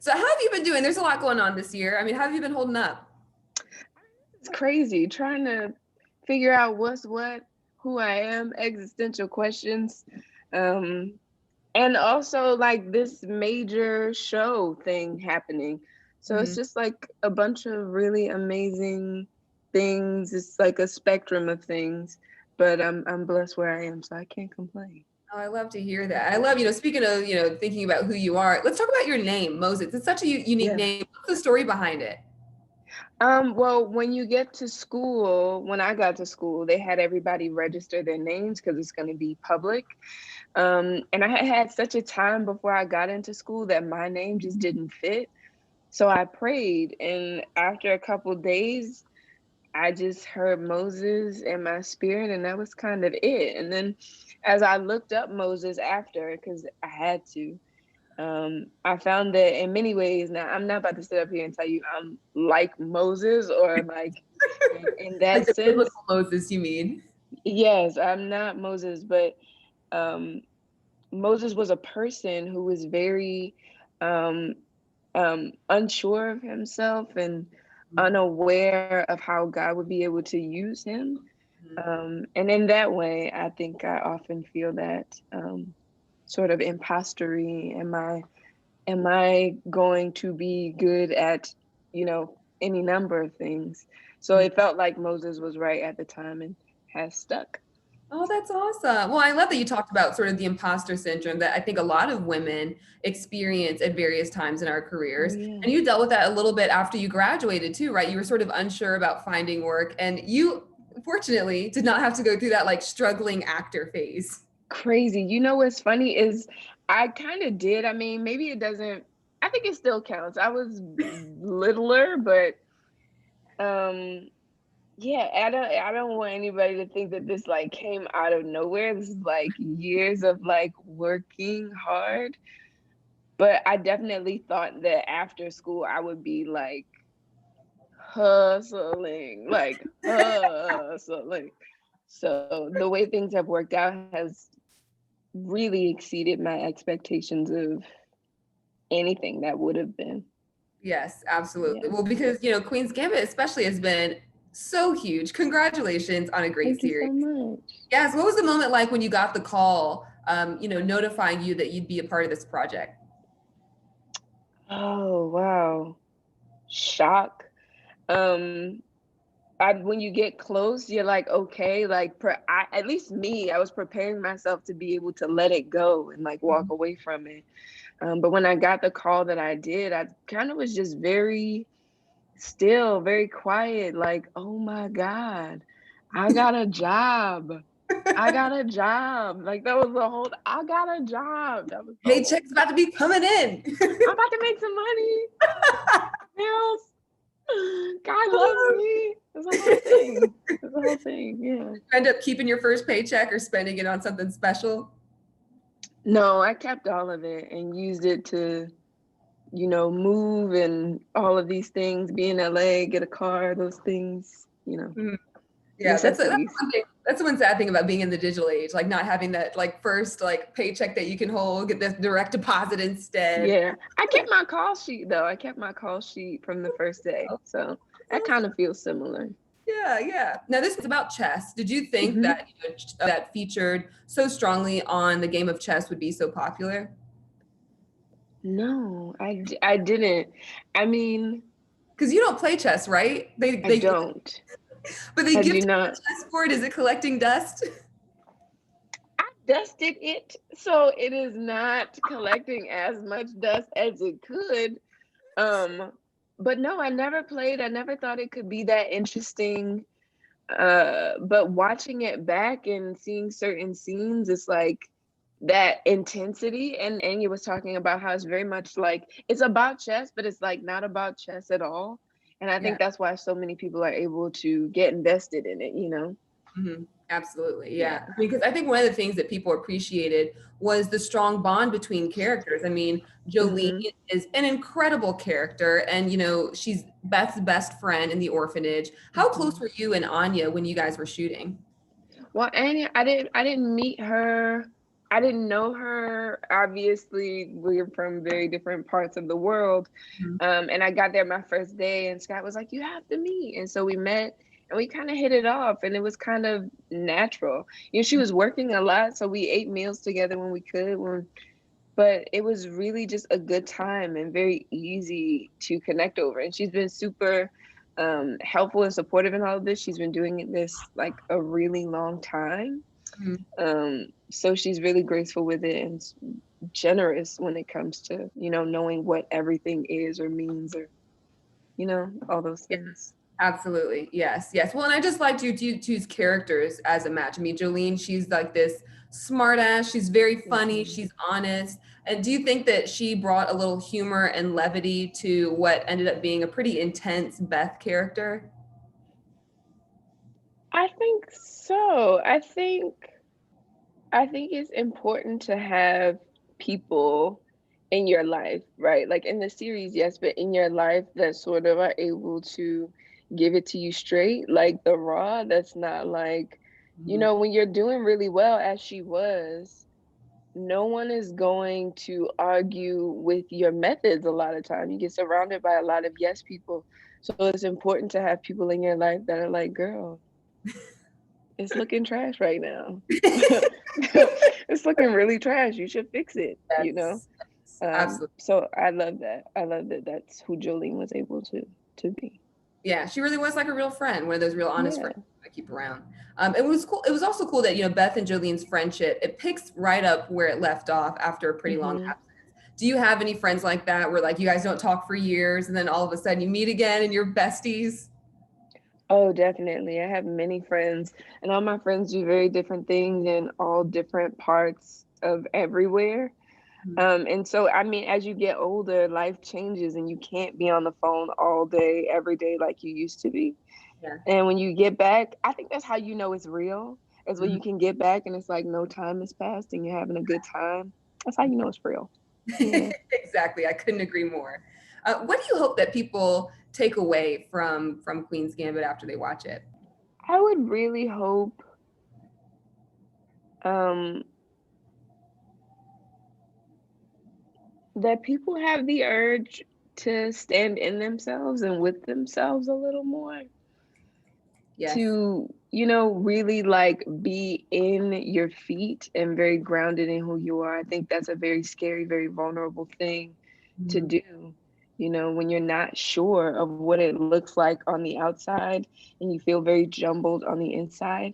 So how have you been doing? There's a lot going on this year. I mean, how have you been holding up? It's crazy trying to figure out what's what, who I am, existential questions. Um, and also like this major show thing happening. So it's Mhm. just like a bunch of really amazing things. It's like a spectrum of things, but I'm blessed where I am, so I can't complain. Oh, I love to hear that. I love, speaking of, thinking about who you are, let's talk about your name, Moses. It's such a unique Yeah. name. What's the story behind it? Well, when you get to school, when I got to school, they had everybody register their names because it's going to be public. And I had such a time before I got into school that my name just didn't fit. So I prayed, and after a couple days, I just heard Moses in my spirit, and that was kind of it. And then as I looked up Moses after, because I had to, I found that in many ways, now I'm not about to sit up here and tell you I'm like Moses or like in Like that the sense. biblical Moses, you mean? Yes, I'm not Moses, but um, Moses was a person who was very um, unsure of himself and unaware of how God would be able to use him. Mhm. And in that way, I think I often feel that sort of impostery. Am I going to be good at, any number of things? So it felt like Moses was right at the time and has stuck. Oh, that's awesome. Well, I love that you talked about sort of the imposter syndrome that I think a lot of women experience at various times in our Oh careers. yeah. And you dealt with that a little bit after you graduated too, right? You were sort of unsure about finding work, and you fortunately did not have to go through that like struggling actor phase. Crazy. You know what's funny is I kind of did. I mean, maybe it doesn't, I think it still counts. I was littler, but um yeah, I don't want anybody to think that this like came out of nowhere. This is like years of like working hard. But I definitely thought that after school I would be like hustling. So the way things have worked out has really exceeded my expectations of anything that would have been. Yes, absolutely. Yeah. Well, because, Queen's Gambit especially has been so huge. Congratulations on a great Thank you series. so much. Yes. What was the moment like when you got the call, notifying you that you'd be a part of this project? Oh, wow. Shock. Um, when you get close, you're like, okay, like at least me, I was preparing myself to be able to let it go and like walk away from it. But when I got the call that I did, I kind of was just very still, very quiet, like, oh my God, I got a job. I got a job. Like that was the whole I got a job. That was the whole Paycheck's about to be coming in. I'm about to make some money. Bills. God loves me. It's a whole thing. It's a whole thing. Yeah. End up keeping your first paycheck or spending it on something special? No, I kept all of it and used it to, move and all of these things, be in LA, get a car, those things, Mhm. Yeah, that's necessities. one thing. That's the one sad thing about being in the digital age, like not having that like first like paycheck that you can hold, get this direct deposit instead. Yeah. I kept my call sheet though. I kept my call sheet from the first day. So that kind of feels similar. Yeah, yeah. Now this is about chess. Did you think Hmm. that that featured so strongly on the game of chess would be so popular? No, I didn't. I mean, Because you don't play chess, right? They I they don't. but they I do gift you a not. chessboard. Is it collecting dust? I dusted it, so it is not collecting as much dust as it could. Um, but no, I never played. I never thought it could be that interesting. But watching it back and seeing certain scenes, it's like that intensity. And Anya was talking about how it's very much like it's about chess, but it's like not about chess at all. And I Yeah. think that's why so many people are able to get invested in it. Mhm. Absolutely. Yeah. Yeah. Because I think one of the things that people appreciated was the strong bond between characters. I mean, Jolene Hmm. is an incredible character and she's Beth's best friend in the orphanage. How close Hmm. were you and Anya when you guys were shooting? Well, Anya, I didn't meet her I didn't know her. Obviously, we're from very different parts of the world. Mhm. And I got there my first day, and Scott was like, "You have to meet." And so we met, and we kind of hit it off, and it was kind of natural. You know, she was working a lot, so we ate meals together when we could. But it was really just a good time and very easy to connect over. And she's been super helpful and supportive in all of this. She's been doing this like a really long time. Mhm. So she's really graceful with it and generous when it comes to, you know, knowing what everything is or means, or, you know, all those things. Absolutely. Yes. Yes. Well, and I just liked you to choose characters as a match. I mean, Jolene, she's like this smart ass. She's very funny. Mhm. She's honest. And do you think that she brought a little humor and levity to what ended up being a pretty intense Beth character? I think so. I think it's important to have people in your life, right? Like in the series, yes, but in your life that sort of are able to give it to you straight, like the raw, that's not like, you Mhm. know, when you're doing really well as she was, no one is going to argue with your methods a lot of time. You get surrounded by a lot of yes people. So it's important to have people in your life that are like, girl, it's looking trash right now. It's looking really trash. You should fix it, you know? Yes. Absolutely. So I love that. I love that that's who Jolene was able to be. Yeah, she really was like a real friend, one of those real honest Yeah. friends I keep around. It was cool. It was also cool that, you know, Beth and Jolene's friendship, it picks right up where it left off after a pretty long Hmm. absence. Do you have any friends like that where like you guys don't talk for years and then all of a sudden you meet again and you're besties? Oh, definitely. I have many friends, and all my friends do very different things in all different parts of everywhere. Mhm. And so, I mean, as you get older, life changes and you can't be on the phone all day, every day like you used to be. Yeah. And when you get back, I think that's how you know it's real, is when Mhm. you can get back and it's like no time has passed and you're having a good time. That's how you know it's real. Yeah. Exactly. I couldn't agree more. What do you hope that people take away from Queen's Gambit after they watch it? I would really hope um, that people have the urge to stand in themselves and with themselves a little more, Yes. to, you know, really like be in your feet and very grounded in who you are. I think that's a very scary, very vulnerable thing to Mhm. do. You know, when you're not sure of what it looks like on the outside and you feel very jumbled on the inside,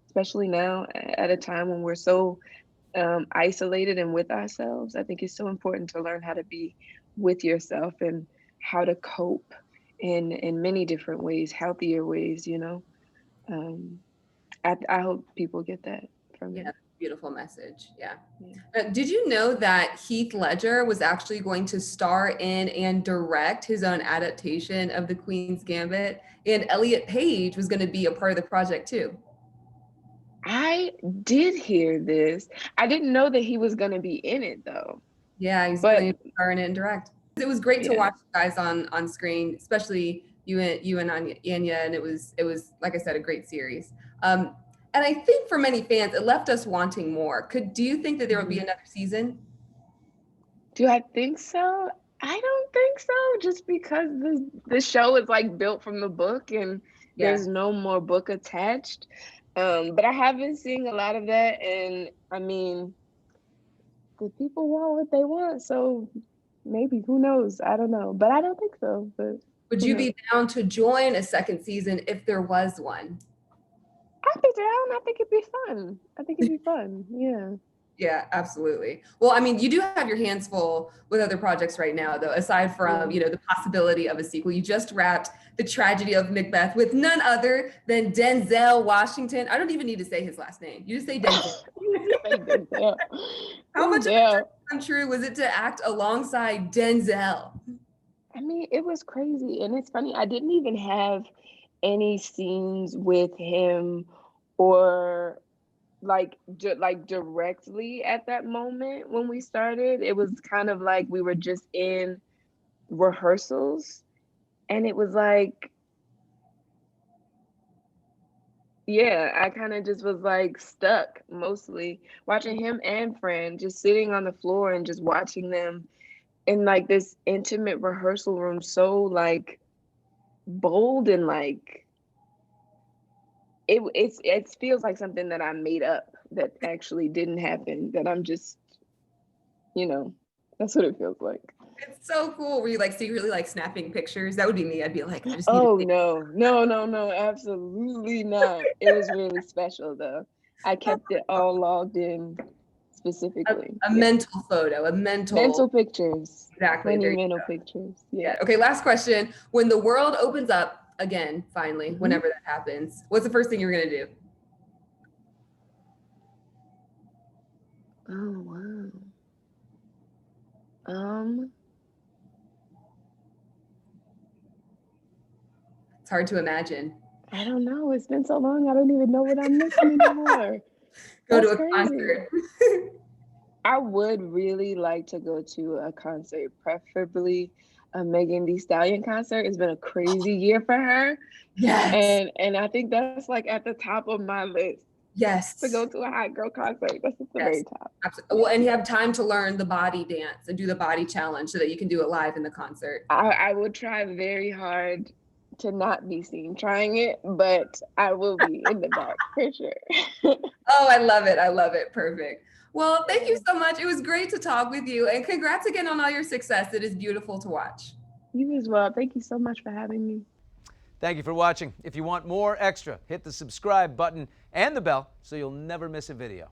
especially now at a time when we're so isolated and with ourselves. I think it's so important to learn how to be with yourself and how to cope in many different ways, healthier ways, you know. Um, I hope people get that from Yeah, it. beautiful message. Yeah. Yeah. Did you know that Heath Ledger was actually going to star in and direct his own adaptation of The Queen's Gambit? And Elliot Page was going to be a part of the project too. I did hear this. I didn't know that he was going to be in it though. Yeah, he's But planning to star in it and direct. It was great to yeah, watch you guys on screen, especially you and Anya, and it was like I said, a great series. Um, and I think for many fans, it left us wanting more. Do you think that there will be mhm. another season? Do I think so? I don't think so, just because the show is like built from the book and Yeah. there's no more book attached. But I have been seeing a lot of that, and I mean, the people want what they want, so maybe, who knows? I don't know, but I don't think so. But Would who you knows? be down to join a second season if there was one? I'd be down. I think it'd be fun. I think it'd be fun. Yeah. Yeah, absolutely. Well, I mean, you do have your hands full with other projects right now, though, aside from, Yeah. you know, the possibility of a sequel. You just wrapped The Tragedy of Macbeth with none other than Denzel Washington. I don't even need to say his last name. You just say Denzel. You just say Denzel. How much of a dream Denzel. come true was it to act alongside Denzel? I mean, it was crazy. And it's funny, I didn't even have any scenes with him or like directly at that moment when we started. It was kind of like we were just in rehearsals, and it was like Yeah, I kind of just was like stuck mostly watching him and Fran just sitting on the floor and just watching them in like this intimate rehearsal room, so like bold and like it feels like something that I made up that actually didn't happen, that I'm just, you know, that's what it feels like. It's so cool. Were you like secretly like snapping pictures? That would be me. I'd be like, I just need to Oh see. no, absolutely not. It was really special though. I kept it all logged in A, specifically. a Yeah. mental photo, a mental, Mental pictures. exactly. Plenty There of you mental go. pictures. Yeah. Yeah. Okay, last question. When the world opens up again, finally, Hmm. whenever that happens, what's the first thing you're gonna do? Oh wow. Um, It's hard to imagine. I don't know. It's been so long. I don't even know what I'm missing anymore. Go to That's a crazy. concert. I would really like to go to a concert, preferably a Megan Thee Stallion concert. It's been a crazy year for her, Yes. and I think that's like at the top of my list to Yes. go to a hot girl concert. That's at the Yes. very top. Absolutely. Yeah. Well, and you have time to learn the body dance and do the body challenge so that you can do it live in the concert. I would try very hard to not be seen trying it, but I will be in the back for sure. Oh, I love it. I love it. Perfect. Well, thank you so much. It was great to talk with you. And congrats again on all your success. It is beautiful to watch. You as well. Thank you so much for having me. Thank you for watching. If you want more extra, hit the subscribe button and the bell so you'll never miss a video.